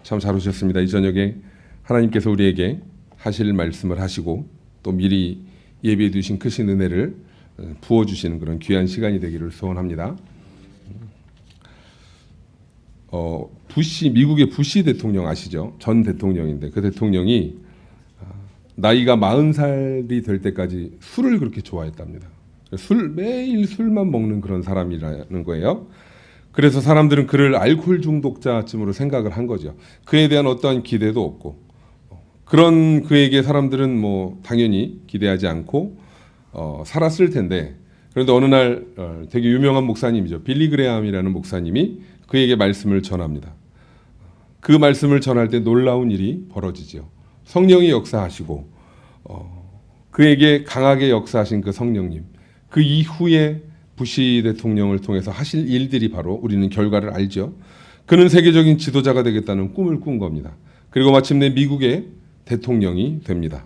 참 잘 오셨습니다. 이 저녁에 하나님께서 우리에게 하실 말씀을 하시고 또 미리 예비해 두신 크신 은혜를 부어주시는 그런 귀한 시간이 되기를 소원합니다. 미국의 부시 대통령 아시죠? 전 대통령인데 그 대통령이 나이가 40살이 될 때까지 술을 그렇게 좋아했답니다. 매일 술만 먹는 그런 사람이라는 거예요. 그래서 사람들은 그를 알코올 중독자쯤으로 생각을 한 거죠. 그에 대한 어떠한 기대도 없고 그런 그에게 사람들은 뭐 당연히 기대하지 않고 살았을 텐데, 그런데 어느 날 되게 유명한 목사님이죠. 빌리 그레함이라는 목사님이 그에게 말씀을 전합니다. 그 말씀을 전할 때 놀라운 일이 벌어지죠. 성령이 역사하시고 그에게 강하게 역사하신 그 성령님, 그 이후에 부시 대통령을 통해서 하실 일들이 바로 우리는 결과를 알죠. 그는 세계적인 지도자가 되겠다는 꿈을 꾼 겁니다. 그리고 마침내 미국의 대통령이 됩니다.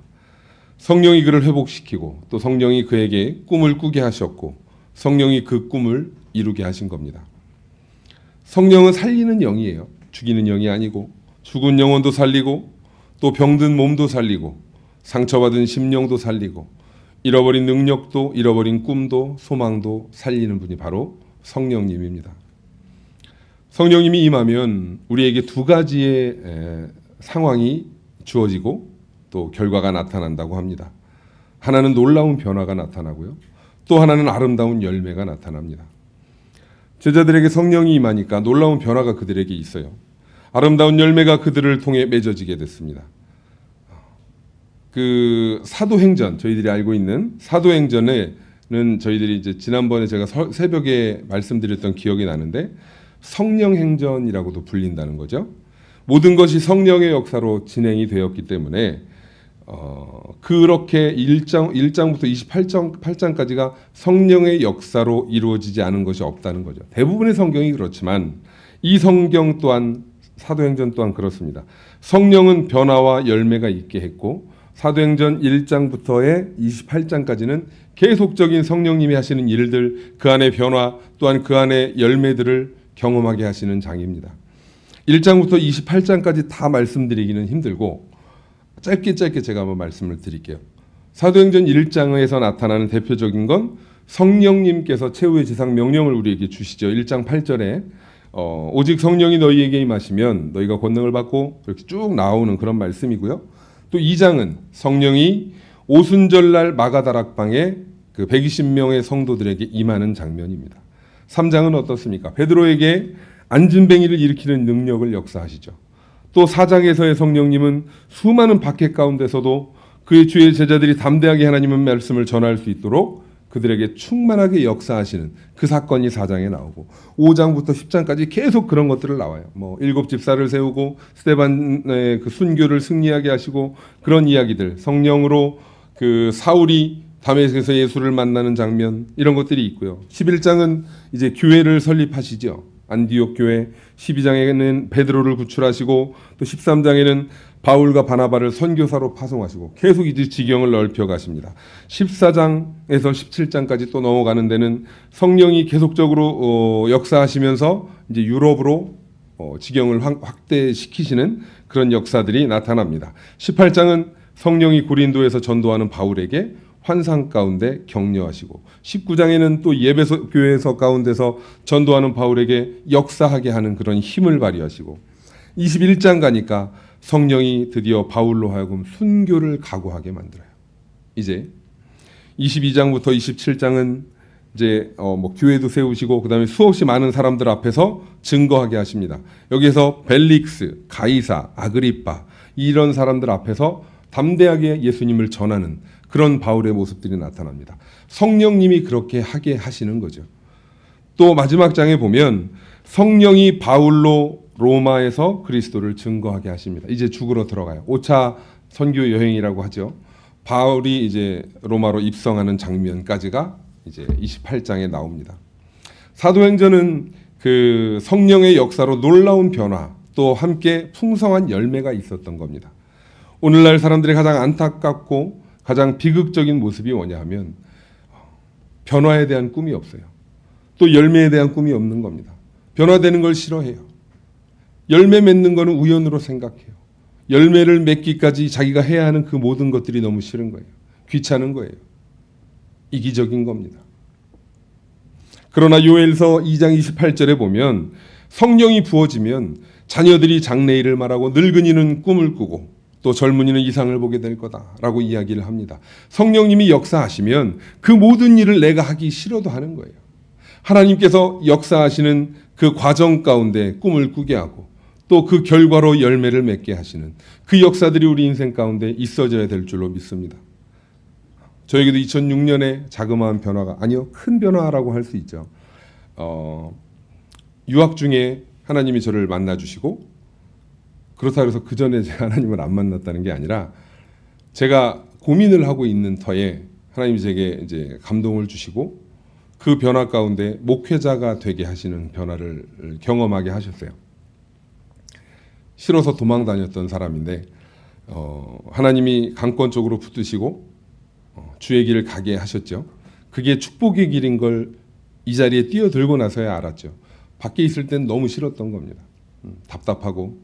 성령이 그를 회복시키고 또 성령이 그에게 꿈을 꾸게 하셨고 성령이 그 꿈을 이루게 하신 겁니다. 성령은 살리는 영이에요. 죽이는 영이 아니고 죽은 영혼도 살리고 또 병든 몸도 살리고 상처받은 심령도 살리고 잃어버린 능력도 잃어버린 꿈도 소망도 살리는 분이 바로 성령님입니다. 성령님이 임하면 우리에게 두 가지의 상황이 주어지고 또 결과가 나타난다고 합니다. 하나는 놀라운 변화가 나타나고요. 또 하나는 아름다운 열매가 나타납니다. 제자들에게 성령이 임하니까 놀라운 변화가 그들에게 있어요. 아름다운 열매가 그들을 통해 맺어지게 됐습니다. 그 사도행전, 저희들이 알고 있는 사도행전에는 저희들이 이제 지난번에 제가 새벽에 말씀드렸던 기억이 나는데 성령행전이라고도 불린다는 거죠. 모든 것이 성령의 역사로 진행이 되었기 때문에 그렇게 1장부터 28장까지가 성령의 역사로 이루어지지 않은 것이 없다는 거죠. 대부분의 성경이 그렇지만 이 성경 또한, 사도행전 또한 그렇습니다. 성령은 변화와 열매가 있게 했고 사도행전 1장부터의 28장까지는 계속적인 성령님이 하시는 일들, 그 안의 변화 또한 그 안의 열매들을 경험하게 하시는 장입니다. 1장부터 28장까지 다 말씀드리기는 힘들고 짧게 제가 한번 말씀을 드릴게요. 사도행전 1장에서 나타나는 대표적인 건 성령님께서 최후의 지상 명령을 우리에게 주시죠. 1장 8절에 오직 성령이 너희에게 임하시면 너희가 권능을 받고 이렇게 쭉 나오는 그런 말씀이고요. 또 2장은 성령이 오순절날 마가다락방에 그 120명의 성도들에게 임하는 장면입니다. 3장은 어떻습니까? 베드로에게 안진뱅이를 일으키는 능력을 역사하시죠. 또 4장에서의 성령님은 수많은 박해 가운데서도 그의 주의 제자들이 담대하게 하나님의 말씀을 전할 수 있도록 그들에게 충만하게 역사하시는 그 사건이 4장에 나오고 5장부터 10장까지 계속 그런 것들을 나와요. 뭐 7 집사를 세우고 스데반의 그 순교를 승리하게 하시고 그런 이야기들, 성령으로 그 사울이 다메섹에서 예수를 만나는 장면, 이런 것들이 있고요. 11장은 이제 교회를 설립하시죠. 안디옥 교회, 12장에는 베드로를 구출하시고 또 13장에는 바울과 바나바를 선교사로 파송하시고 계속 이제 지경을 넓혀 가십니다. 14장에서 17장까지 또 넘어가는 데는 성령이 계속적으로 역사하시면서 이제 유럽으로 지경을 확대시키시는 그런 역사들이 나타납니다. 18장은 성령이 고린도에서 전도하는 바울에게 환상 가운데 격려하시고 19장에는 또 예배소 교회에서 가운데서 전도하는 바울에게 역사하게 하는 그런 힘을 발휘하시고 21장 가니까 성령이 드디어 바울로 하여금 순교를 각오하게 만들어요. 이제 22장부터 27장은 이제 뭐 교회도 세우시고 그다음에 수없이 많은 사람들 앞에서 증거하게 하십니다. 여기에서 벨릭스, 가이사, 아그리빠 이런 사람들 앞에서 담대하게 예수님을 전하는 그런 바울의 모습들이 나타납니다. 성령님이 그렇게 하게 하시는 거죠. 또 마지막 장에 보면 성령이 바울로 로마에서 그리스도를 증거하게 하십니다. 이제 죽으러 들어가요. 5차 선교 여행이라고 하죠. 바울이 이제 로마로 입성하는 장면까지가 이제 28장에 나옵니다. 사도행전은 그 성령의 역사로 놀라운 변화, 또 함께 풍성한 열매가 있었던 겁니다. 오늘날 사람들이 가장 안타깝고 가장 비극적인 모습이 뭐냐 하면 변화에 대한 꿈이 없어요. 또 열매에 대한 꿈이 없는 겁니다. 변화되는 걸 싫어해요. 열매 맺는 거는 우연으로 생각해요. 열매를 맺기까지 자기가 해야 하는 그 모든 것들이 너무 싫은 거예요. 귀찮은 거예요. 이기적인 겁니다. 그러나 요엘서 2장 28절에 보면 성령이 부어지면 자녀들이 장래일을 말하고 늙은이는 꿈을 꾸고 또 젊은이는 이상을 보게 될 거다라고 이야기를 합니다. 성령님이 역사하시면 그 모든 일을 내가 하기 싫어도 하는 거예요. 하나님께서 역사하시는 그 과정 가운데 꿈을 꾸게 하고 또 그 결과로 열매를 맺게 하시는 그 역사들이 우리 인생 가운데 있어져야 될 줄로 믿습니다. 저에게도 2006년에 자그마한 변화가, 아니요, 큰 변화라고 할 수 있죠. 유학 중에 하나님이 저를 만나주시고, 그렇다고 해서 그 전에 제가 하나님을 안 만났다는 게 아니라 제가 고민을 하고 있는 터에 하나님이 제게 이제 감동을 주시고 그 변화 가운데 목회자가 되게 하시는 변화를 경험하게 하셨어요. 싫어서 도망 다녔던 사람인데 하나님이 강권 쪽으로 붙드시고 주의 길을 가게 하셨죠. 그게 축복의 길인 걸 이 자리에 뛰어들고 나서야 알았죠. 밖에 있을 땐 너무 싫었던 겁니다. 답답하고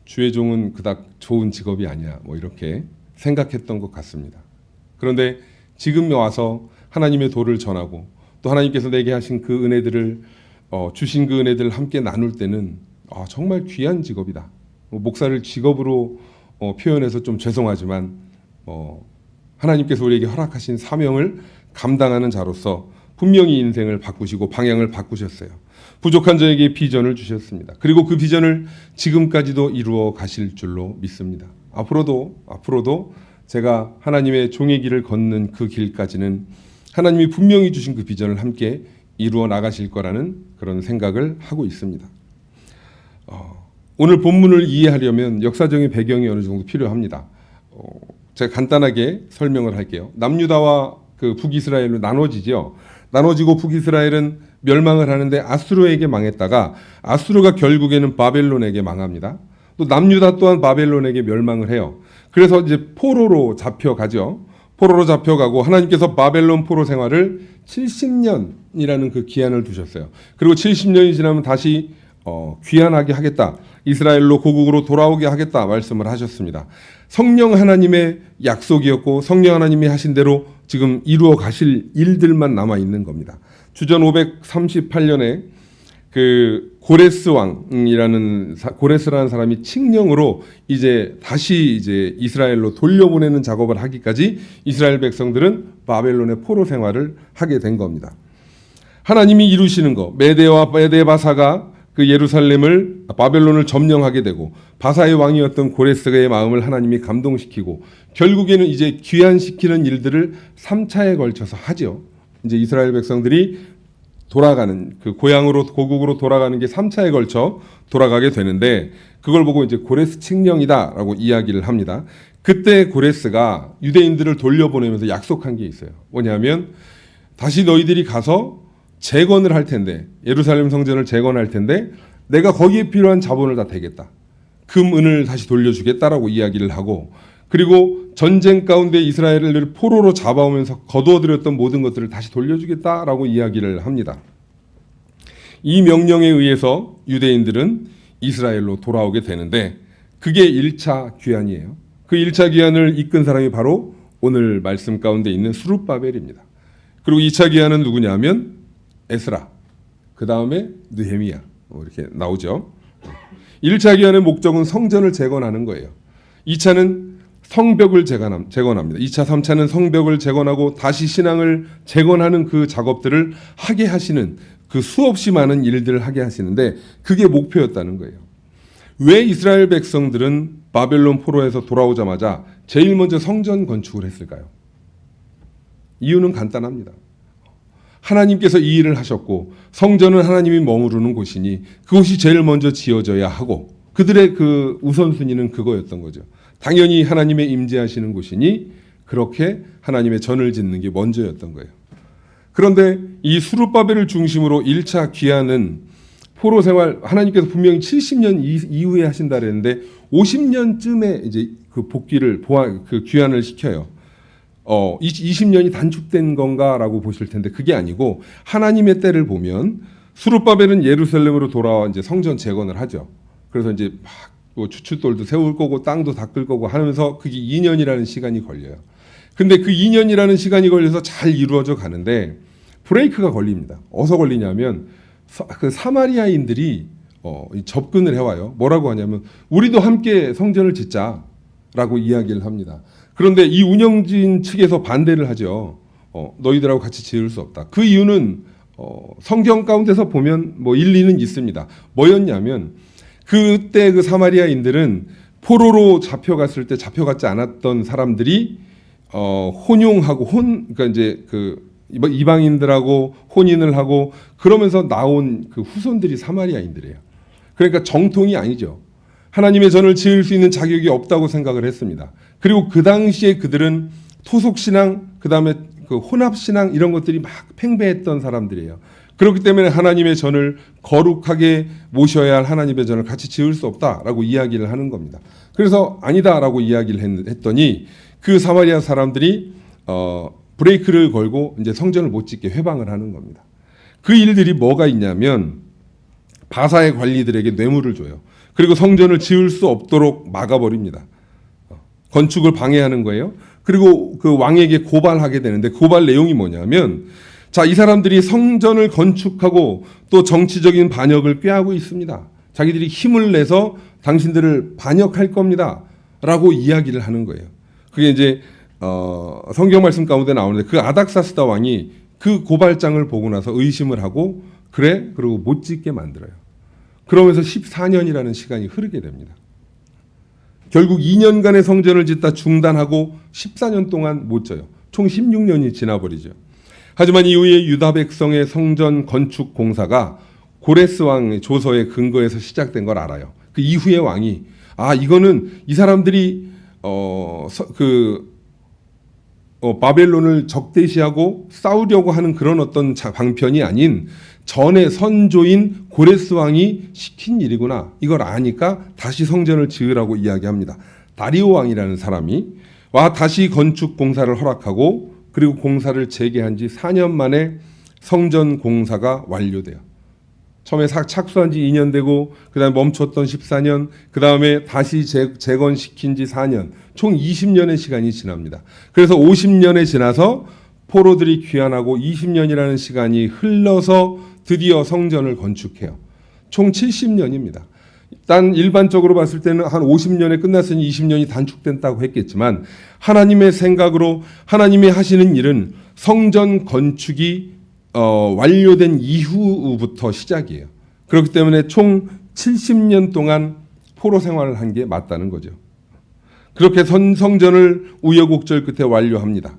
주의 종은 그닥 좋은 직업이 아니야, 뭐 이렇게 생각했던 것 같습니다. 그런데 지금 와서 하나님의 도를 전하고 또 하나님께서 내게 하신 그 은혜들을 주신 그 은혜들을 함께 나눌 때는 정말 귀한 직업이다. 목사를 직업으로 표현해서 좀 죄송하지만 하나님께서 우리에게 허락하신 사명을 감당하는 자로서 분명히 인생을 바꾸시고 방향을 바꾸셨어요. 부족한 자에게 비전을 주셨습니다. 그리고 그 비전을 지금까지도 이루어 가실 줄로 믿습니다. 앞으로도 제가 하나님의 종의 길을 걷는 그 길까지는 하나님이 분명히 주신 그 비전을 함께 이루어 나가실 거라는 그런 생각을 하고 있습니다. 오늘 본문을 이해하려면 역사적인 배경이 어느 정도 필요합니다. 제가 간단하게 설명을 할게요. 남유다와 그 북이스라엘로 나눠지고 북이스라엘은 멸망을 하는데 아수르에게 망했다가 아수르가 결국에는 바벨론에게 망합니다. 또 남유다 또한 바벨론에게 멸망을 해요. 그래서 이제 포로로 잡혀가죠. 포로로 잡혀가고 하나님께서 바벨론 포로 생활을 70년이라는 그 기한을 두셨어요. 그리고 70년이 지나면 다시 귀환하게 하겠다. 이스라엘로 고국으로 돌아오게 하겠다 말씀을 하셨습니다. 성령 하나님의 약속이었고 성령 하나님이 하신 대로 지금 이루어 가실 일들만 남아 있는 겁니다. 주전 538년에 그 고레스라는 사람이 칙령으로 다시 이스라엘로 돌려보내는 작업을 하기까지 이스라엘 백성들은 바벨론의 포로 생활을 하게 된 겁니다. 하나님이 이루시는 거, 메대와 바사가 그 예루살렘을 바벨론을 점령하게 되고 바사의 왕이었던 고레스의 마음을 하나님이 감동시키고 결국에는 이제 귀환시키는 일들을 3차에 걸쳐서 하죠. 이제 이스라엘 백성들이 돌아가는 그 고국으로 돌아가는 게 3차에 걸쳐 돌아가게 되는데 그걸 보고 이제 고레스 칙령이다라고 이야기를 합니다. 그때 고레스가 유대인들을 돌려보내면서 약속한 게 있어요. 뭐냐면 다시 너희들이 가서 재건을 할 텐데 예루살렘 성전을 재건할 텐데 내가 거기에 필요한 자본을 다 대겠다. 금, 은을 다시 돌려주겠다라고 이야기를 하고 그리고 전쟁 가운데 이스라엘을 포로로 잡아오면서 거두어들였던 모든 것들을 다시 돌려주겠다라고 이야기를 합니다. 이 명령에 의해서 유대인들은 이스라엘로 돌아오게 되는데 그게 1차 귀환이에요. 그 1차 귀환을 이끈 사람이 바로 오늘 말씀 가운데 있는 스룹바벨입니다. 그리고 2차 귀환은 누구냐면 에스라, 그 다음에 느헤미야 이렇게 나오죠. 1차 귀환의 목적은 성전을 재건하는 거예요. 2차는 성벽을 재건합니다. 2차, 3차는 성벽을 재건하고 다시 신앙을 재건하는 그 작업들을 하게 하시는 그 수없이 많은 일들을 하게 하시는데 그게 목표였다는 거예요. 왜 이스라엘 백성들은 바벨론 포로에서 돌아오자마자 제일 먼저 성전 건축을 했을까요? 이유는 간단합니다. 하나님께서 이 일을 하셨고 성전은 하나님이 머무르는 곳이니 그곳이 제일 먼저 지어져야 하고 그들의 그 우선순위는 그거였던 거죠. 당연히 하나님의 임재하시는 곳이니 그렇게 하나님의 전을 짓는 게 먼저였던 거예요. 그런데 이 수룹바벨을 중심으로 1차 귀환은 포로 생활 하나님께서 분명히 70년 이후에 하신다 그랬는데 50년쯤에 이제 그 그 귀환을 시켜요. 20년이 단축된 건가라고 보실 텐데 그게 아니고 하나님의 때를 보면 수룹바벨은 예루살렘으로 돌아와 이제 성전 재건을 하죠. 그래서 이제 뭐 추춧돌도 세울 거고 땅도 닦을 거고 하면서 그게 2년이라는 시간이 걸려요. 근데 그 2년이라는 시간이 걸려서 잘 이루어져 가는데 브레이크가 걸립니다. 어디서 걸리냐면 그 사마리아인들이 접근을 해와요. 뭐라고 하냐면 우리도 함께 성전을 짓자라고 이야기를 합니다. 그런데 이 운영진 측에서 반대를 하죠. 너희들하고 같이 지을 수 없다. 그 이유는 성경 가운데서 보면 뭐 일리는 있습니다. 뭐였냐면 그때 그 사마리아인들은 포로로 잡혀갔을 때 잡혀갔지 않았던 사람들이 혼용하고 그러니까 이제 그 이방인들하고 혼인을 하고 그러면서 나온 그 후손들이 사마리아인들이에요. 그러니까 정통이 아니죠. 하나님의 전을 지을 수 있는 자격이 없다고 생각을 했습니다. 그리고 그 당시에 그들은 토속신앙, 그 다음에 그 혼합신앙 이런 것들이 막 팽배했던 사람들이에요. 그렇기 때문에 하나님의 전을 거룩하게 모셔야 할 하나님의 전을 같이 지을 수 없다라고 이야기를 하는 겁니다. 그래서 아니다라고 이야기를 했더니 그 사마리아 사람들이 브레이크를 걸고 이제 성전을 못 짓게 회방을 하는 겁니다. 그 일들이 뭐가 있냐면 바사의 관리들에게 뇌물을 줘요. 그리고 성전을 지을 수 없도록 막아버립니다. 건축을 방해하는 거예요. 그리고 그 왕에게 고발하게 되는데 고발 내용이 뭐냐면 자, 이 사람들이 성전을 건축하고 또 정치적인 반역을 꾀하고 있습니다. 자기들이 힘을 내서 당신들을 반역할 겁니다. 라고 이야기를 하는 거예요. 그게 이제 성경 말씀 가운데 나오는데 그 아닥사스다 왕이 그 고발장을 보고 나서 의심을 하고 그래? 그리고 못 짓게 만들어요. 그러면서 14년이라는 시간이 흐르게 됩니다. 결국 2년간의 성전을 짓다 중단하고 14년 동안 못 져요. 총 16년이 지나버리죠. 하지만 이후에 유다 백성의 성전 건축 공사가 고레스 왕의 조서의 근거에서 시작된 걸 알아요. 그 이후의 왕이 이거는 이 사람들이 바벨론을 적대시하고 싸우려고 하는 그런 어떤 방편이 아닌 전에 선조인 고레스 왕이 시킨 일이구나. 이걸 아니까 다시 성전을 지으라고 이야기합니다. 다리오 왕이라는 사람이 다시 건축 공사를 허락하고 그리고 공사를 재개한 지 4년 만에 성전 공사가 완료돼요. 처음에 착수한 지 2년 되고 그다음에 멈췄던 14년, 그다음에 다시 재건시킨 지 4년, 총 20년의 시간이 지납니다. 그래서 50년에 지나서 포로들이 귀환하고 20년이라는 시간이 흘러서 드디어 성전을 건축해요. 총 70년입니다. 딴 일반적으로 봤을 때는 한 50년에 끝났으니 20년이 단축된다고 했겠지만 하나님의 생각으로 하나님이 하시는 일은 성전 건축이 완료된 이후부터 시작이에요. 그렇기 때문에 총 70년 동안 포로 생활을 한 게 맞다는 거죠. 그렇게 성전을 우여곡절 끝에 완료합니다.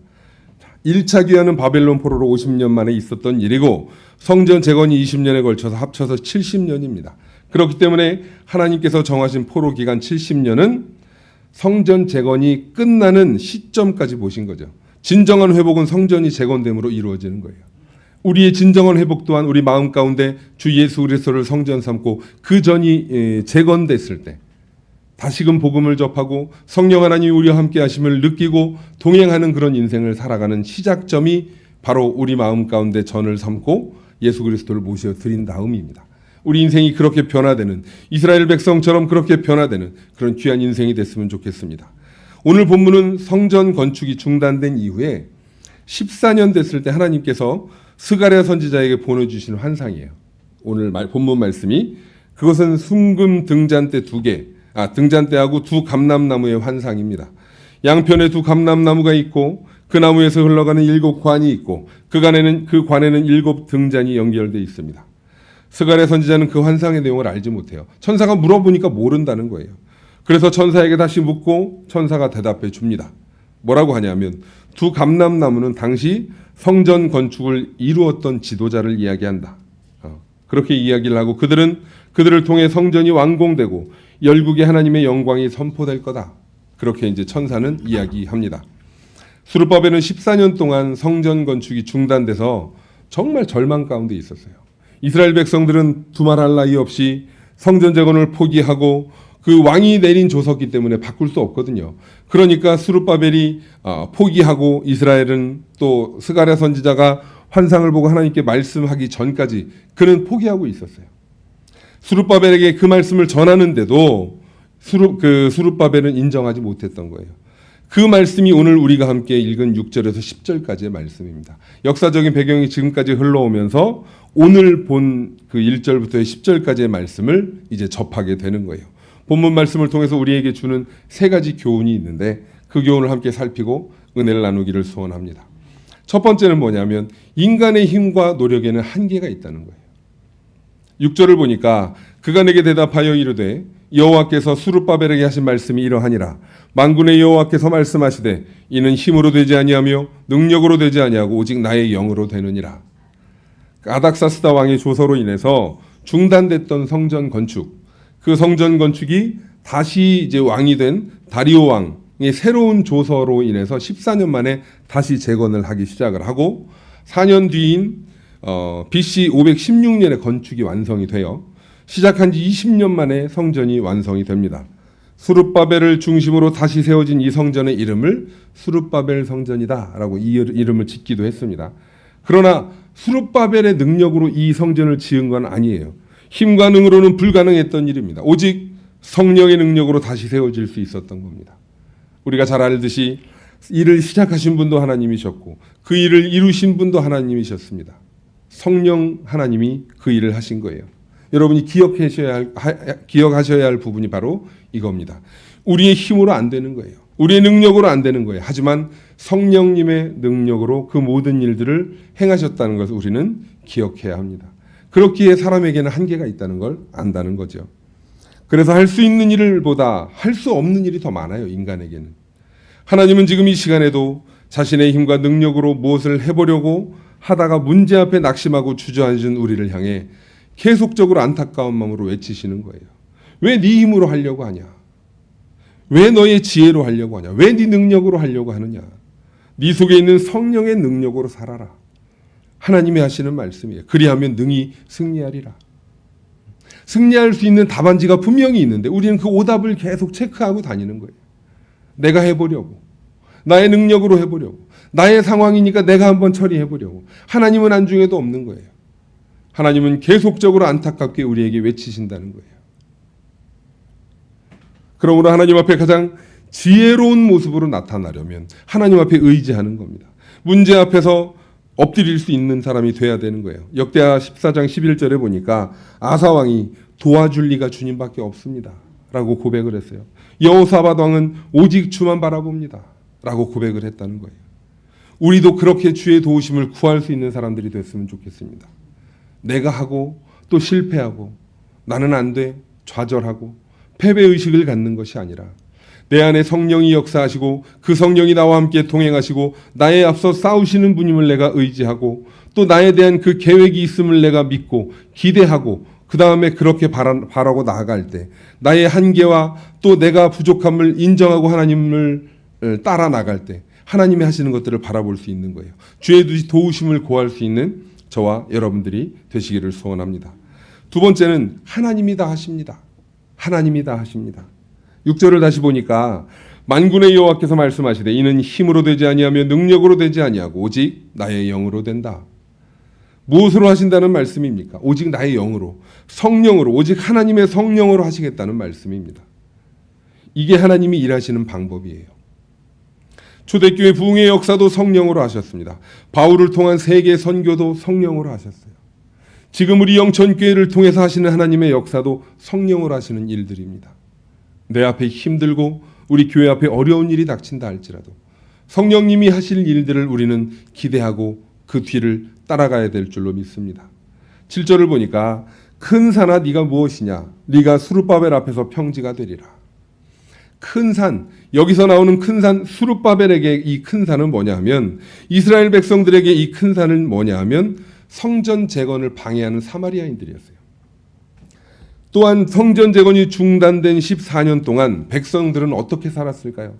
1차 기한은 바벨론 포로로 50년 만에 있었던 일이고 성전 재건이 20년에 걸쳐서 합쳐서 70년입니다. 그렇기 때문에 하나님께서 정하신 포로 기간 70년은 성전 재건이 끝나는 시점까지 보신 거죠. 진정한 회복은 성전이 재건됨으로 이루어지는 거예요. 우리의 진정한 회복 또한 우리 마음 가운데 주 예수 그리스도를 성전 삼고 그 전이 재건됐을 때 다시금 복음을 접하고 성령 하나님이 우리와 함께 하심을 느끼고 동행하는 그런 인생을 살아가는 시작점이 바로 우리 마음 가운데 전을 삼고 예수 그리스도를 모셔 드린 다음입니다. 우리 인생이 그렇게 변화되는 이스라엘 백성처럼 그렇게 변화되는 그런 귀한 인생이 됐으면 좋겠습니다. 오늘 본문은 성전 건축이 중단된 이후에 14년 됐을 때 하나님께서 스가랴 선지자에게 보내주신 환상이에요. 오늘 본문 말씀이 그것은 순금 등잔대 2개, 등잔대하고 2 감람나무의 환상입니다. 양편에 2 감람나무가 있고 그 나무에서 흘러가는 7 관이 있고 그 관에는 7 등잔이 연결되어 있습니다. 스가랴 선지자는 그 환상의 내용을 알지 못해요. 천사가 물어보니까 모른다는 거예요. 그래서 천사에게 다시 묻고 천사가 대답해 줍니다. 뭐라고 하냐면 2 감람나무는 당시 성전 건축을 이루었던 지도자를 이야기한다. 그렇게 이야기를 하고 그들을 통해 성전이 완공되고 열국의 하나님의 영광이 선포될 거다. 그렇게 이제 천사는 이야기합니다. 스룹바벨은 14년 동안 성전 건축이 중단돼서 정말 절망 가운데 있었어요. 이스라엘 백성들은 두말할 나위 없이 성전 재건을 포기하고 그 왕이 내린 조서기 때문에 바꿀 수 없거든요. 그러니까 스룹바벨이 포기하고 이스라엘은 또 스가랴 선지자가 환상을 보고 하나님께 말씀하기 전까지 그는 포기하고 있었어요. 수룹바벨에게 그 말씀을 전하는데도 수룹바벨은 인정하지 못했던 거예요. 그 말씀이 오늘 우리가 함께 읽은 6절에서 10절까지의 말씀입니다. 역사적인 배경이 지금까지 흘러오면서 오늘 본 그 1절부터 10절까지의 말씀을 이제 접하게 되는 거예요. 본문 말씀을 통해서 우리에게 주는 세 가지 교훈이 있는데 그 교훈을 함께 살피고 은혜를 나누기를 소원합니다. 첫 번째는 뭐냐면 인간의 힘과 노력에는 한계가 있다는 거예요. 6절을 보니까 그가 내게 대답하여 이르되 여호와께서 수룹바벨에게 하신 말씀이 이러하니라. 만군의 여호와께서 말씀하시되 이는 힘으로 되지 아니하며 능력으로 되지 아니하고 오직 나의 영으로 되느니라. 아닥사스다 왕의 조서로 인해서 중단됐던 성전 건축, 그 성전 건축이 다시 이제 왕이 된 다리오 왕의 새로운 조서로 인해서 14년 만에 다시 재건을 하기 시작을 하고 4년 뒤인 BC 516년에 건축이 완성이 되어 시작한 지 20년 만에 성전이 완성이 됩니다. 수룹바벨을 중심으로 다시 세워진 이 성전의 이름을 수룹바벨 성전이다라고 이 이름을 짓기도 했습니다. 그러나 수룹바벨의 능력으로 이 성전을 지은 건 아니에요. 힘과 능으로는 불가능했던 일입니다. 오직 성령의 능력으로 다시 세워질 수 있었던 겁니다. 우리가 잘 알듯이 일을 시작하신 분도 하나님이셨고 그 일을 이루신 분도 하나님이셨습니다. 성령 하나님이 그 일을 하신 거예요. 여러분이 기억하셔야 할 부분이 바로 이겁니다. 우리의 힘으로 안 되는 거예요. 우리의 능력으로 안 되는 거예요. 하지만 성령님의 능력으로 그 모든 일들을 행하셨다는 것을 우리는 기억해야 합니다. 그렇기에 사람에게는 한계가 있다는 걸 안다는 거죠. 그래서 할 수 있는 일보다 할 수 없는 일이 더 많아요. 인간에게는. 하나님은 지금 이 시간에도 자신의 힘과 능력으로 무엇을 해보려고 하다가 문제 앞에 낙심하고 주저앉은 우리를 향해 계속적으로 안타까운 마음으로 외치시는 거예요. 왜 네 힘으로 하려고 하냐? 왜 너의 지혜로 하려고 하냐? 왜 네 능력으로 하려고 하느냐? 네 속에 있는 성령의 능력으로 살아라. 하나님이 하시는 말씀이에요. 그리하면 능히 승리하리라. 승리할 수 있는 답안지가 분명히 있는데 우리는 그 오답을 계속 체크하고 다니는 거예요. 내가 해보려고. 나의 능력으로 해보려고. 나의 상황이니까 내가 한번 처리해보려고. 하나님은 안중에도 없는 거예요. 하나님은 계속적으로 안타깝게 우리에게 외치신다는 거예요. 그러므로 하나님 앞에 가장 지혜로운 모습으로 나타나려면 하나님 앞에 의지하는 겁니다. 문제 앞에서 엎드릴 수 있는 사람이 돼야 되는 거예요. 역대하 14장 11절에 보니까 아사왕이 도와줄 리가 주님밖에 없습니다 라고 고백을 했어요. 여호사밧 왕은 오직 주만 바라봅니다 라고 고백을 했다는 거예요. 우리도 그렇게 주의 도우심을 구할 수 있는 사람들이 됐으면 좋겠습니다. 내가 하고 또 실패하고 나는 안 돼 좌절하고 패배의식을 갖는 것이 아니라 내 안에 성령이 역사하시고 그 성령이 나와 함께 동행하시고 나에 앞서 싸우시는 분임을 내가 의지하고 또 나에 대한 그 계획이 있음을 내가 믿고 기대하고 그 다음에 그렇게 바라고 나아갈 때 나의 한계와 또 내가 부족함을 인정하고 하나님을 따라 나갈 때 하나님이 하시는 것들을 바라볼 수 있는 거예요. 주의 도우심을 구할 수 있는 저와 여러분들이 되시기를 소원합니다. 두 번째는 하나님이 다 하십니다. 하나님이 다 하십니다. 6절을 다시 보니까 만군의 여호와께서 말씀하시되 이는 힘으로 되지 아니하며 능력으로 되지 아니하고 오직 나의 영으로 된다. 무엇으로 하신다는 말씀입니까? 오직 나의 영으로, 성령으로, 오직 하나님의 성령으로 하시겠다는 말씀입니다. 이게 하나님이 일하시는 방법이에요. 초대교회 부흥의 역사도 성령으로 하셨습니다. 바울을 통한 세계 선교도 성령으로 하셨어요. 지금 우리 영천교회를 통해서 하시는 하나님의 역사도 성령으로 하시는 일들입니다. 내 앞에 힘들고 우리 교회 앞에 어려운 일이 닥친다 할지라도 성령님이 하실 일들을 우리는 기대하고 그 뒤를 따라가야 될 줄로 믿습니다. 7절을 보니까 큰 산아 네가 무엇이냐? 네가 수룹바벨 앞에서 평지가 되리라. 큰 산, 여기서 나오는 큰 산, 수룹바벨에게 이 큰 산은 뭐냐 하면 이스라엘 백성들에게 이 큰 산은 뭐냐 하면 성전 재건을 방해하는 사마리아인들이었어요. 또한 성전 재건이 중단된 14년 동안 백성들은 어떻게 살았을까요?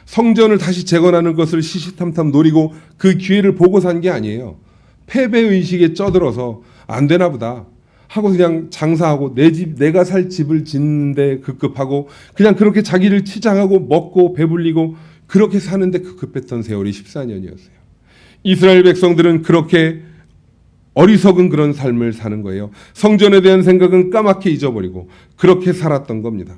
성전을 다시 재건하는 것을 시시탐탐 노리고 그 기회를 보고 산 게 아니에요. 패배의식에 쩌들어서 안 되나 보다 하고 그냥 장사하고 내가 살 집을 짓는데 급급하고 그냥 그렇게 자기를 치장하고 먹고 배불리고 그렇게 사는데 급급했던 세월이 14년이었어요. 이스라엘 백성들은 그렇게 어리석은 그런 삶을 사는 거예요. 성전에 대한 생각은 까맣게 잊어버리고 그렇게 살았던 겁니다.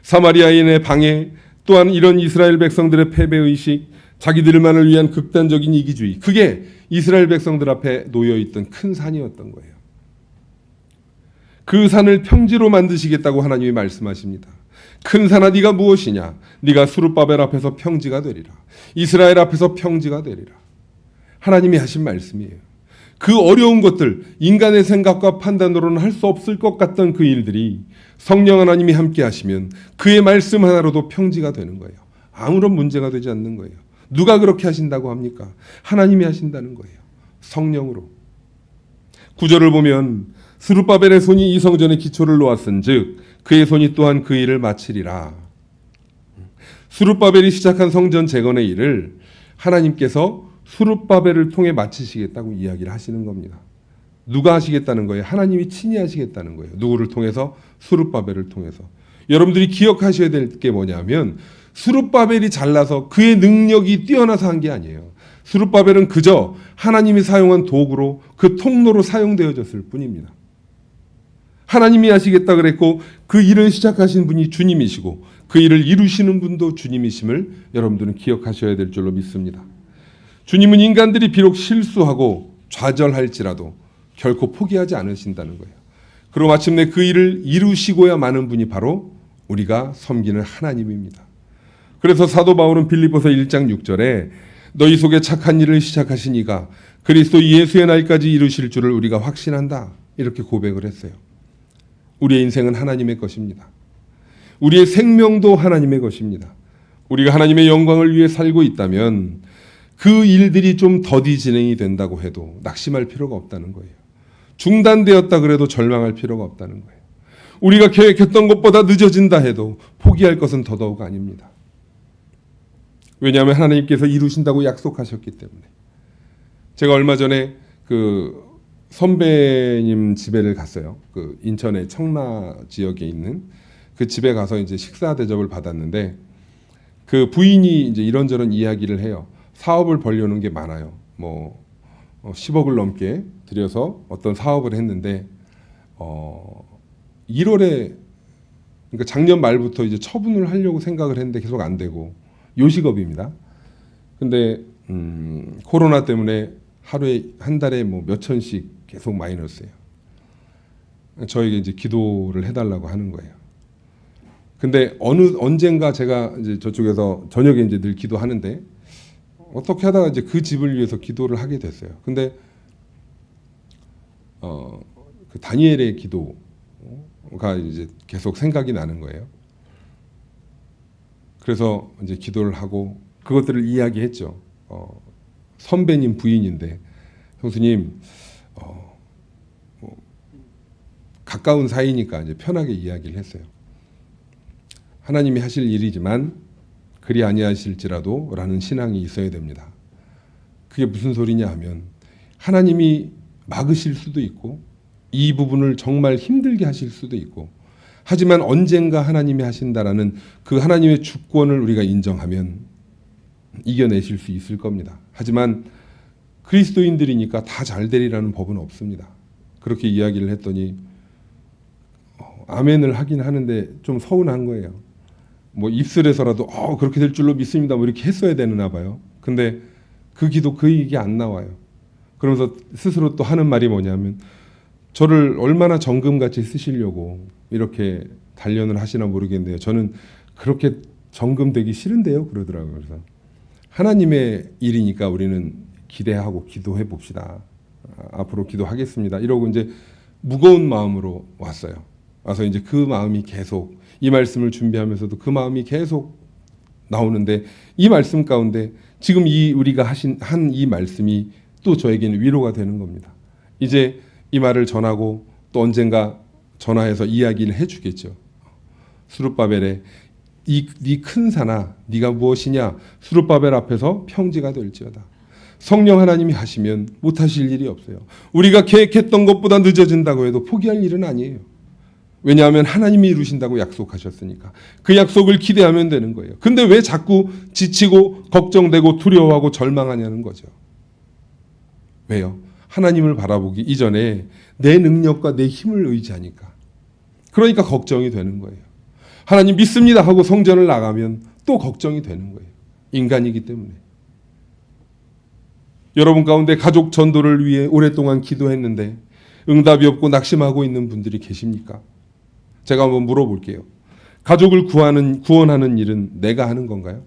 사마리아인의 방해, 또한 이런 이스라엘 백성들의 패배의식, 자기들만을 위한 극단적인 이기주의, 그게 이스라엘 백성들 앞에 놓여있던 큰 산이었던 거예요. 그 산을 평지로 만드시겠다고 하나님이 말씀하십니다. 큰 산아 네가 무엇이냐? 네가 스룹바벨 앞에서 평지가 되리라. 이스라엘 앞에서 평지가 되리라. 하나님이 하신 말씀이에요. 그 어려운 것들, 인간의 생각과 판단으로는 할 수 없을 것 같던 그 일들이 성령 하나님이 함께 하시면 그의 말씀 하나로도 평지가 되는 거예요. 아무런 문제가 되지 않는 거예요. 누가 그렇게 하신다고 합니까? 하나님이 하신다는 거예요. 성령으로. 9절을 보면 스룹바벨의 손이 이 성전의 기초를 놓았은즉 그의 손이 또한 그 일을 마치리라. 스룹바벨이 시작한 성전 재건의 일을 하나님께서 스룹바벨을 통해 마치시겠다고 이야기를 하시는 겁니다. 누가 하시겠다는 거예요? 하나님이 친히 하시겠다는 거예요. 누구를 통해서? 스룹바벨을 통해서. 여러분들이 기억하셔야 될 게 뭐냐면 스룹바벨이 잘나서 그의 능력이 뛰어나서 한 게 아니에요. 스룹바벨은 그저 하나님이 사용한 도구로 그 통로로 사용되어졌을 뿐입니다. 하나님이 하시겠다 그랬고 그 일을 시작하신 분이 주님이시고 그 일을 이루시는 분도 주님이심을 여러분들은 기억하셔야 될 줄로 믿습니다. 주님은 인간들이 비록 실수하고 좌절할지라도 결코 포기하지 않으신다는 거예요. 그리고 마침내 그 일을 이루시고야 마는 분이 바로 우리가 섬기는 하나님입니다. 그래서 사도 바울은 빌립보서 1장 6절에 너희 속에 착한 일을 시작하신 이가 그리스도 예수의 날까지 이루실 줄을 우리가 확신한다. 이렇게 고백을 했어요. 우리의 인생은 하나님의 것입니다. 우리의 생명도 하나님의 것입니다. 우리가 하나님의 영광을 위해 살고 있다면 그 일들이 좀 더디 진행이 된다고 해도 낙심할 필요가 없다는 거예요. 중단되었다 그래도 절망할 필요가 없다는 거예요. 우리가 계획했던 것보다 늦어진다 해도 포기할 것은 더더욱 아닙니다. 왜냐하면 하나님께서 이루신다고 약속하셨기 때문에. 제가 얼마 전에 그 선배님 집에를 갔어요. 그 인천의 청라 지역에 있는 그 집에 가서 이제 식사 대접을 받았는데 그 부인이 이제 이런저런 이야기를 해요. 사업을 벌려는 게 많아요. 뭐 10억을 넘게 들여서 어떤 사업을 했는데 1월에 그러니까 작년 말부터 이제 처분을 하려고 생각을 했는데 계속 안 되고 요식업입니다. 근데 코로나 때문에 하루에 한 달에 뭐 몇 천씩 계속 마이너스예요. 저에게 이제 기도를 해달라고 하는 거예요. 근데 언젠가 제가 이제 저쪽에서 저녁에 이제 늘 기도하는데 어떻게 하다가 이제 그 집을 위해서 기도를 하게 됐어요. 근데 그 다니엘의 기도가 이제 계속 생각이 나는 거예요. 그래서 이제 기도를 하고 그것들을 이야기했죠. 선배님 부인인데 형수님 가까운 사이니까 이제 편하게 이야기를 했어요. 하나님이 하실 일이지만 그리 아니하실지라도 라는 신앙이 있어야 됩니다. 그게 무슨 소리냐 하면 하나님이 막으실 수도 있고 이 부분을 정말 힘들게 하실 수도 있고 하지만 언젠가 하나님이 하신다라는 그 하나님의 주권을 우리가 인정하면 이겨내실 수 있을 겁니다. 하지만 그리스도인들이니까 다 잘 되리라는 법은 없습니다. 그렇게 이야기를 했더니 아멘을 하긴 하는데 좀 서운한 거예요. 뭐 입술에서라도 그렇게 될 줄로 믿습니다. 뭐 이렇게 했어야 되나 봐요. 근데 그 기도 그 얘기 안 나와요. 그러면서 스스로 또 하는 말이 뭐냐면 저를 얼마나 정금같이 쓰시려고 이렇게 단련을 하시나 모르겠는데요. 저는 그렇게 정금되기 싫은데요. 그러더라고요. 그래서 하나님의 일이니까 우리는 기대하고 기도해 봅시다. 앞으로 기도하겠습니다. 이러고 이제 무거운 마음으로 왔어요. 와서 이제 그 마음이 계속 이 말씀을 준비하면서도 그 마음이 계속 나오는데 이 말씀 가운데 지금 우리가 한 이 말씀이 또 저에게는 위로가 되는 겁니다. 이제 이 말을 전하고 또 언젠가 전화해서 이야기를 해주겠죠. 스룹바벨에 네 큰 산아 네가 무엇이냐 스룹바벨 앞에서 평지가 될지어다. 성령 하나님이 하시면 못하실 일이 없어요. 우리가 계획했던 것보다 늦어진다고 해도 포기할 일은 아니에요. 왜냐하면 하나님이 이루신다고 약속하셨으니까 그 약속을 기대하면 되는 거예요. 근데 왜 자꾸 지치고 걱정되고 두려워하고 절망하냐는 거죠. 왜요? 하나님을 바라보기 이전에 내 능력과 내 힘을 의지하니까. 그러니까 걱정이 되는 거예요. 하나님 믿습니다 하고 성전을 나가면 또 걱정이 되는 거예요. 인간이기 때문에. 여러분 가운데 가족 전도를 위해 오랫동안 기도했는데 응답이 없고 낙심하고 있는 분들이 계십니까? 제가 한번 물어볼게요. 가족을 구원하는 일은 내가 하는 건가요?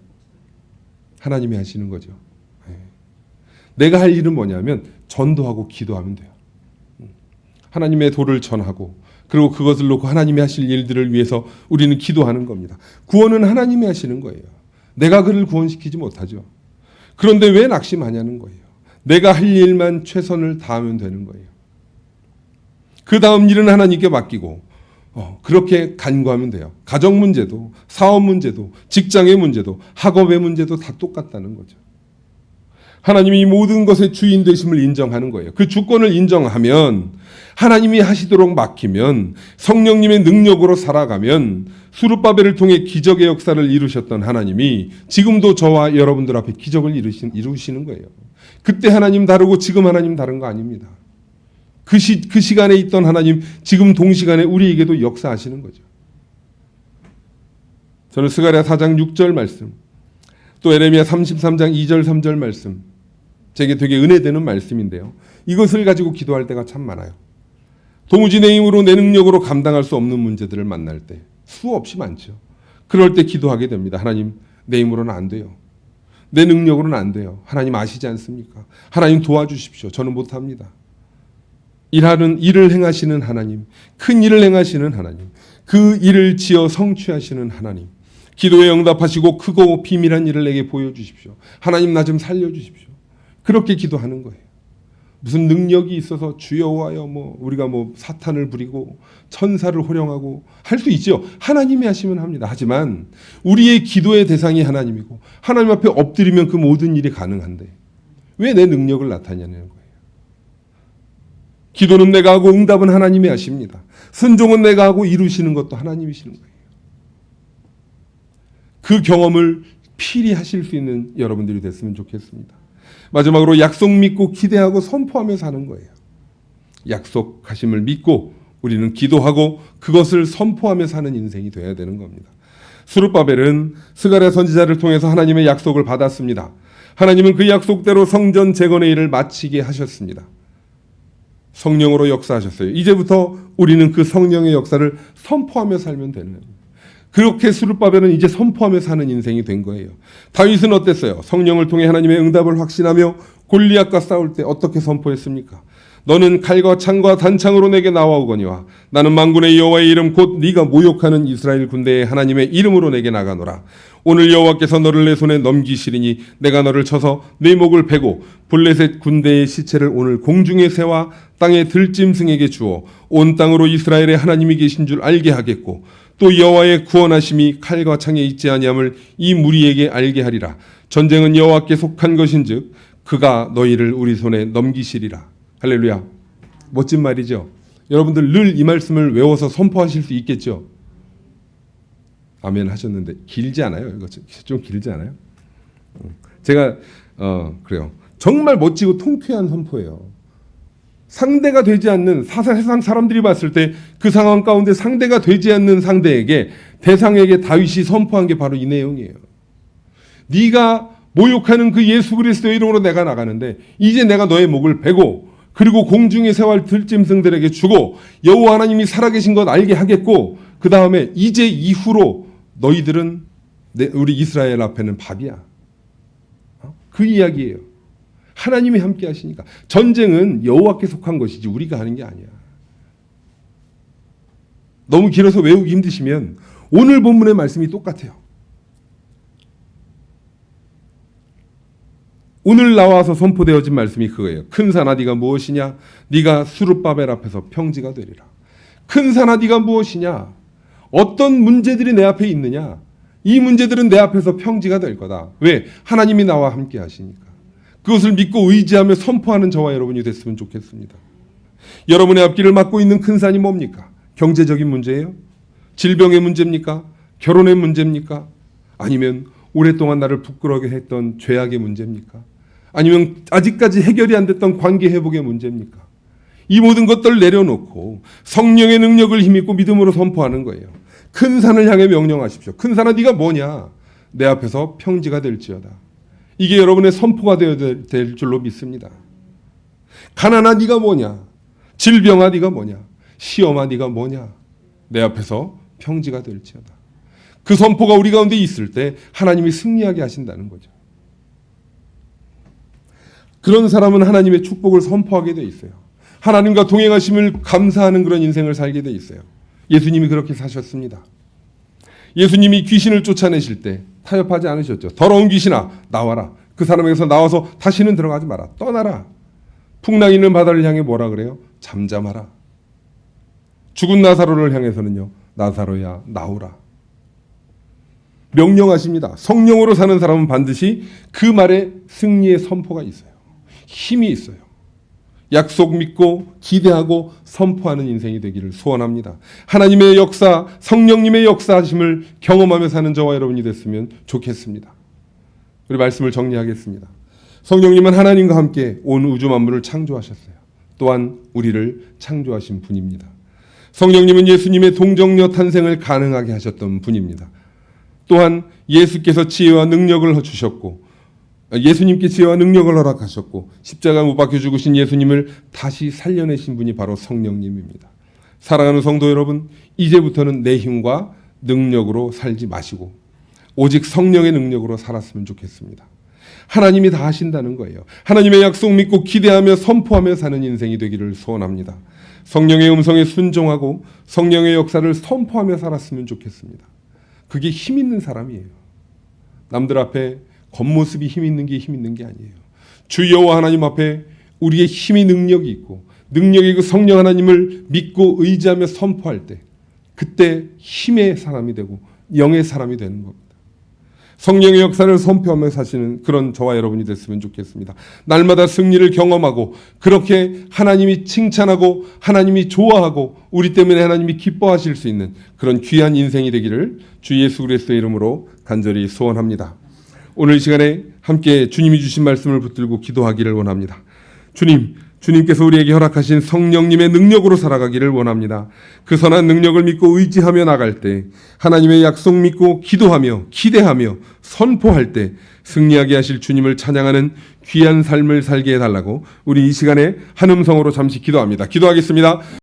하나님이 하시는 거죠. 내가 할 일은 뭐냐면 전도하고 기도하면 돼요. 하나님의 도를 전하고 그리고 그것을 놓고 하나님이 하실 일들을 위해서 우리는 기도하는 겁니다. 구원은 하나님이 하시는 거예요. 내가 그를 구원시키지 못하죠. 그런데 왜 낙심하냐는 거예요. 내가 할 일만 최선을 다하면 되는 거예요. 그 다음 일은 하나님께 맡기고 그렇게 간구하면 돼요. 가정 문제도 사업 문제도 직장의 문제도 학업의 문제도 다 똑같다는 거죠. 하나님이 모든 것의 주인 되심을 인정하는 거예요. 그 주권을 인정하면 하나님이 하시도록 맡기면 성령님의 능력으로 살아가면 수룹바벨을 통해 기적의 역사를 이루셨던 하나님이 지금도 저와 여러분들 앞에 기적을 이루시는 거예요. 그때 하나님 다르고 지금 하나님 다른 거 아닙니다. 그 시간에 있던 하나님 지금 동시간에 우리에게도 역사하시는 거죠. 저는 스가랴 4장 6절 말씀 또 에레미야 33장 2절 3절 말씀 제게 되게 은혜되는 말씀인데요. 이것을 가지고 기도할 때가 참 많아요. 도무지 내 힘으로 내 능력으로 감당할 수 없는 문제들을 만날 때 수없이 많죠. 그럴 때 기도하게 됩니다. 하나님 내 힘으로는 안 돼요. 내 능력으로는 안 돼요. 하나님 아시지 않습니까? 하나님 도와주십시오. 저는 못합니다. 일을 행하시는 하나님, 큰 일을 행하시는 하나님, 그 일을 지어 성취하시는 하나님, 기도에 응답하시고 크고 비밀한 일을 내게 보여주십시오. 하나님 나 좀 살려주십시오. 그렇게 기도하는 거예요. 무슨 능력이 있어서 주여와요 우리가 사탄을 부리고 천사를 호령하고 할 수 있죠. 하나님이 하시면 합니다. 하지만 우리의 기도의 대상이 하나님이고 하나님 앞에 엎드리면 그 모든 일이 가능한데 왜 내 능력을 나타내냐는 거예요. 기도는 내가 하고 응답은 하나님이 하십니다. 순종은 내가 하고 이루시는 것도 하나님이시는 거예요. 그 경험을 필히 하실 수 있는 여러분들이 됐으면 좋겠습니다. 마지막으로 약속 믿고 기대하고 선포하며 사는 거예요. 약속하심을 믿고 우리는 기도하고 그것을 선포하며 사는 인생이 되어야 되는 겁니다. 스룹바벨은 스가랴 선지자를 통해서 하나님의 약속을 받았습니다. 하나님은 그 약속대로 성전 재건의 일을 마치게 하셨습니다. 성령으로 역사하셨어요. 이제부터 우리는 그 성령의 역사를 선포하며 살면 되는 거예요. 그렇게 스룹바벨은 이제 선포하며 사는 인생이 된 거예요. 다윗은 어땠어요? 성령을 통해 하나님의 응답을 확신하며 골리앗과 싸울 때 어떻게 선포했습니까? 너는 칼과 창과 단창으로 내게 나와오거니와 나는 만군의 여호와의 이름 곧 네가 모욕하는 이스라엘 군대의 하나님의 이름으로 내게 나가노라. 오늘 여호와께서 너를 내 손에 넘기시리니 내가 너를 쳐서 네 목을 베고 블레셋 군대의 시체를 오늘 공중의 새와 땅의 들짐승에게 주어 온 땅으로 이스라엘의 하나님이 계신 줄 알게 하겠고 또 여호와의 구원하심이 칼과 창에 있지 아니함을 이 무리에게 알게 하리라. 전쟁은 여호와께 속한 것인즉 그가 너희를 우리 손에 넘기시리라. 할렐루야. 멋진 말이죠. 여러분들 늘 이 말씀을 외워서 선포하실 수 있겠죠. 아멘 하셨는데 길지 않아요? 이거 좀 길지 않아요? 제가 그래요. 정말 멋지고 통쾌한 선포예요. 상대가 되지 않는 세상 사람들이 봤을 때 그 상황 가운데 상대가 되지 않는 상대에게 대상에게 다윗이 선포한 게 바로 이 내용이에요. 네가 모욕하는 그 예수 그리스도의 이름으로 내가 나가는데 이제 내가 너의 목을 베고 그리고 공중의 새와 들짐승들에게 주고 여호와 하나님이 살아계신 것 알게 하겠고 그 다음에 이제 이후로 너희들은 우리 이스라엘 앞에는 밥이야. 그 이야기예요. 하나님이 함께 하시니까. 전쟁은 여호와께 속한 것이지 우리가 하는 게 아니야. 너무 길어서 외우기 힘드시면 오늘 본문의 말씀이 똑같아요. 오늘 나와서 선포되어진 말씀이 그거예요. 큰 산아 네가 무엇이냐? 네가 스룹바벨 앞에서 평지가 되리라. 큰 산아 네가 무엇이냐? 어떤 문제들이 내 앞에 있느냐? 이 문제들은 내 앞에서 평지가 될 거다. 왜? 하나님이 나와 함께 하시니까. 그것을 믿고 의지하며 선포하는 저와 여러분이 됐으면 좋겠습니다. 여러분의 앞길을 막고 있는 큰 산이 뭡니까? 경제적인 문제예요? 질병의 문제입니까? 결혼의 문제입니까? 아니면 오랫동안 나를 부끄러게 했던 죄악의 문제입니까? 아니면 아직까지 해결이 안 됐던 관계 회복의 문제입니까? 이 모든 것들을 내려놓고 성령의 능력을 힘입고 믿음으로 선포하는 거예요. 큰 산을 향해 명령하십시오. 큰 산아 네가 뭐냐? 내 앞에서 평지가 될지어다. 이게 여러분의 선포가 되어야 될 줄로 믿습니다. 가난아 네가 뭐냐? 질병아 네가 뭐냐? 시험아 네가 뭐냐? 내 앞에서 평지가 될지어다. 그 선포가 우리 가운데 있을 때 하나님이 승리하게 하신다는 거죠. 그런 사람은 하나님의 축복을 선포하게 돼 있어요. 하나님과 동행하심을 감사하는 그런 인생을 살게 돼 있어요. 예수님이 그렇게 사셨습니다. 예수님이 귀신을 쫓아내실 때 타협하지 않으셨죠. 더러운 귀신아 나와라. 그 사람에게서 나와서 다시는 들어가지 마라. 떠나라. 풍랑 있는 바다를 향해 뭐라 그래요? 잠잠하라. 죽은 나사로를 향해서는요. 나사로야 나오라. 명령하십니다. 성령으로 사는 사람은 반드시 그 말에 승리의 선포가 있어요. 힘이 있어요. 약속 믿고 기대하고 선포하는 인생이 되기를 소원합니다. 하나님의 역사, 성령님의 역사하심을 경험하며 사는 저와 여러분이 됐으면 좋겠습니다. 우리 말씀을 정리하겠습니다. 성령님은 하나님과 함께 온 우주 만물을 창조하셨어요. 또한 우리를 창조하신 분입니다. 성령님은 예수님의 동정녀 탄생을 가능하게 하셨던 분입니다. 또한 예수께서 지혜와 능력을 주셨고 예수님께 지혜와 능력을 허락하셨고 십자가 못 박혀 죽으신 예수님을 다시 살려내신 분이 바로 성령님입니다. 사랑하는 성도 여러분, 이제부터는 내 힘과 능력으로 살지 마시고 오직 성령의 능력으로 살았으면 좋겠습니다. 하나님이 다 하신다는 거예요. 하나님의 약속 믿고 기대하며 선포하며 사는 인생이 되기를 소원합니다. 성령의 음성에 순종하고 성령의 역사를 선포하며 살았으면 좋겠습니다. 그게 힘 있는 사람이에요. 남들 앞에 겉모습이 힘 있는 게 아니에요. 주 여호와 하나님 앞에 우리의 힘이 능력이 있고 능력이 그 성령 하나님을 믿고 의지하며 선포할 때 그때 힘의 사람이 되고 영의 사람이 되는 겁니다. 성령의 역사를 선포하며 사시는 그런 저와 여러분이 됐으면 좋겠습니다. 날마다 승리를 경험하고 그렇게 하나님이 칭찬하고 하나님이 좋아하고 우리 때문에 하나님이 기뻐하실 수 있는 그런 귀한 인생이 되기를 주 예수 그리스도의 이름으로 간절히 소원합니다. 오늘 이 시간에 함께 주님이 주신 말씀을 붙들고 기도하기를 원합니다. 주님께서 우리에게 허락하신 성령님의 능력으로 살아가기를 원합니다. 그 선한 능력을 믿고 의지하며 나갈 때 하나님의 약속 믿고 기도하며 기대하며 선포할 때 승리하게 하실 주님을 찬양하는 귀한 삶을 살게 해달라고 우리 이 시간에 한 음성으로 잠시 기도합니다. 기도하겠습니다.